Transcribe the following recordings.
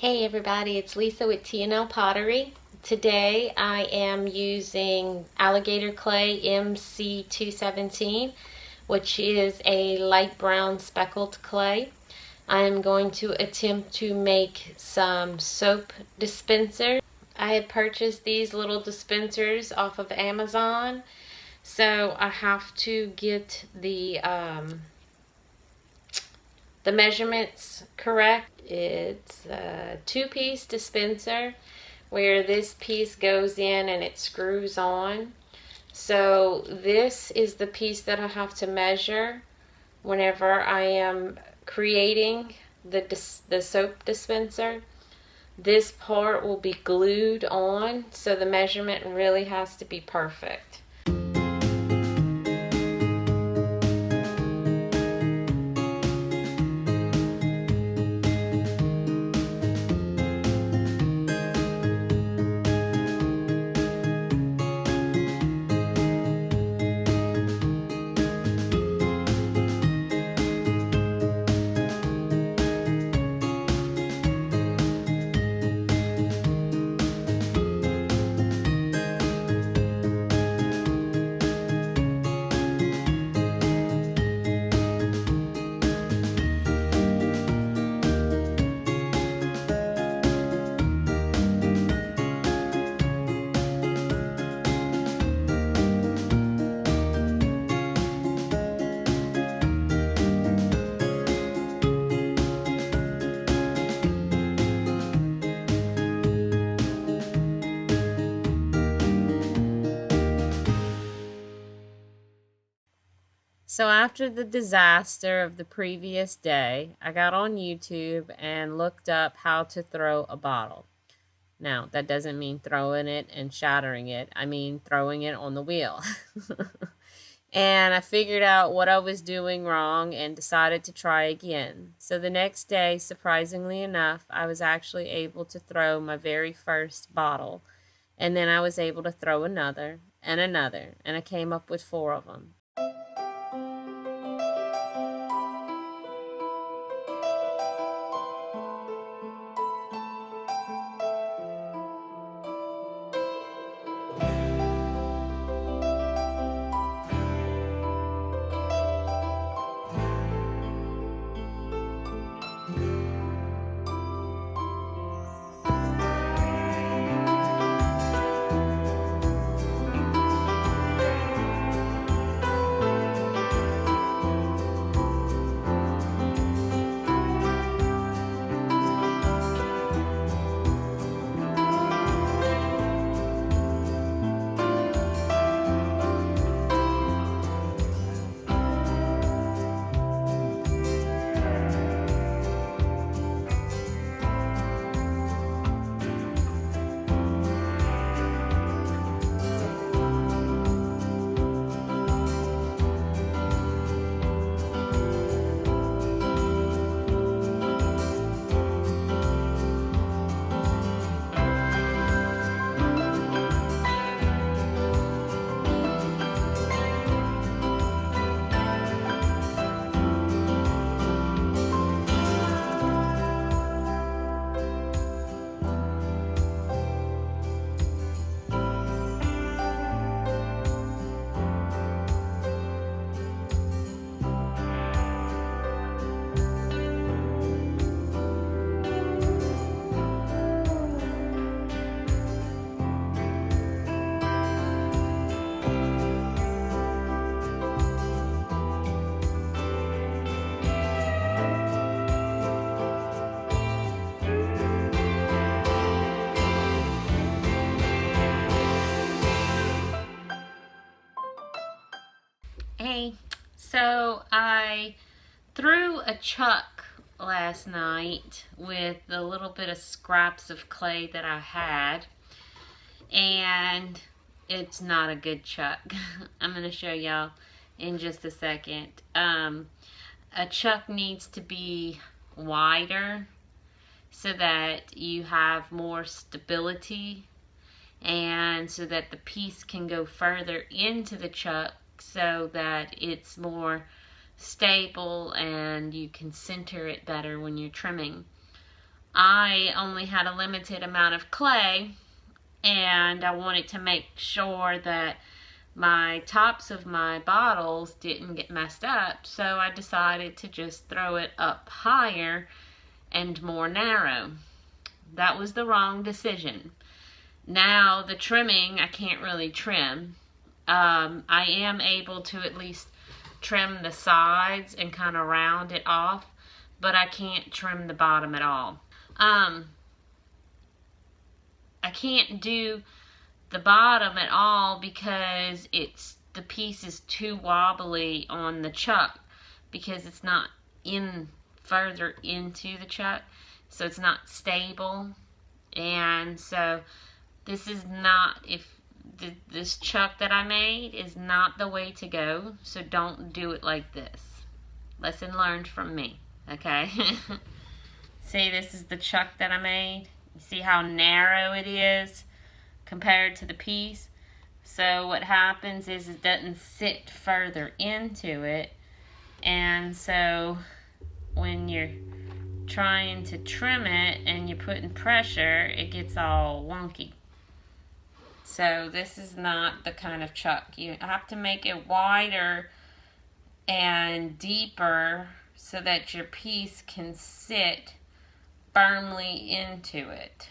Hey everybody, it's Lisa with TNL Pottery. Today I am using alligator clay MC217, which is a light brown speckled clay. I am going to attempt to make some soap dispensers. I had purchased these little dispensers off of Amazon, so I have to get the measurements correct. It's a two-piece dispenser where this piece goes in and it screws on. So this is the piece that I have to measure whenever I am creating the soap dispenser. This part will be glued on, so the measurement really has to be perfect. So after the disaster of the previous day, I got on YouTube and looked up how to throw a bottle. Now, that doesn't mean throwing it and shattering it. I mean throwing it on the wheel. And I figured out what I was doing wrong and decided to try again. So the next day, surprisingly enough, I was actually able to throw my very first bottle. And then I was able to throw another and another, and I came up with 4 of them. Hey, so I threw a chuck last night with the little bit of scraps of clay that I had, and it's not a good chuck. I'm going to show y'all in just a second. A chuck needs to be wider so that you have more stability and so that the piece can go further into the chuck so that it's more stable and you can center it better when you're trimming. I only had a limited amount of clay, and I wanted to make sure that my tops of my bottles didn't get messed up, so I decided to just throw it up higher and more narrow. That was the wrong decision. Now the trimming, I can't really trim. I am able to at least trim the sides and kind of round it off, but I can't trim the bottom at all. I can't do the bottom at all because the piece is too wobbly on the chuck, because it's not in further into the chuck, so it's not stable. And so this is not, this chuck that I made is not the way to go, so don't do it like this. Lesson learned from me, okay? See, this is the chuck that I made. You see how narrow it is compared to the piece? So what happens is it doesn't sit further into it, and so when you're trying to trim it and you're putting pressure, it gets all wonky. So this is not the kind of chuck. You have to make it wider and deeper so that your piece can sit firmly into it.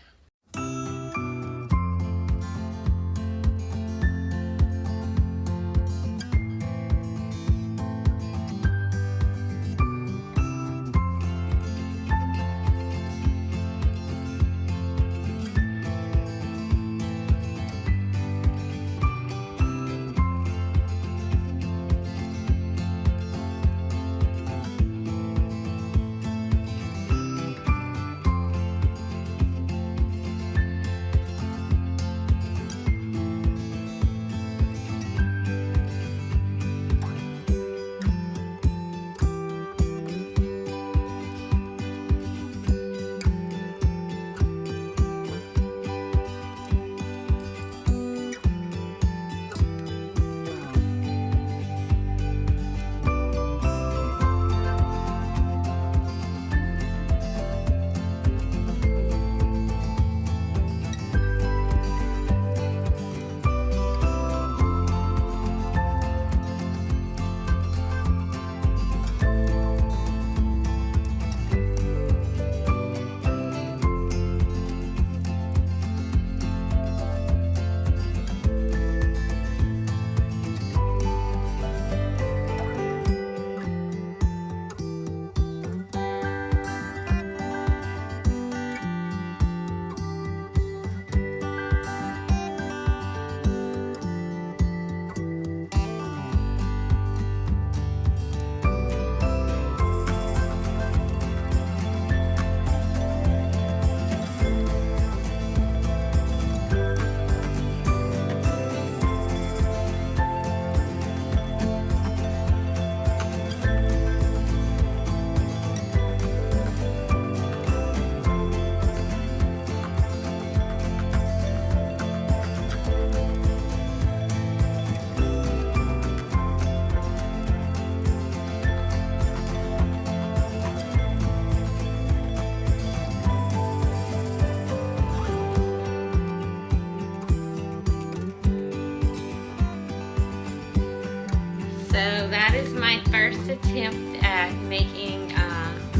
So that is my first attempt at making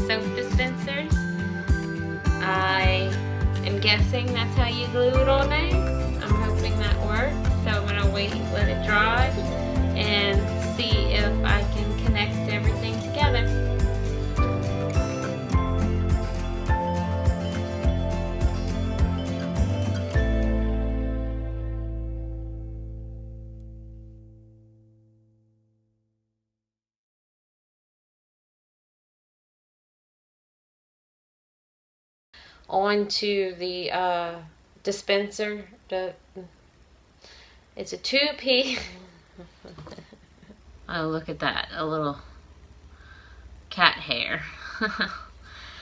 soap dispensers. I am guessing that's how you glue it all day. I'm hoping that works. So I'm going to wait, let it dry, and see if I can connect everything together. Onto the dispenser. It's a 2-piece. Oh, look at that, a little cat hair.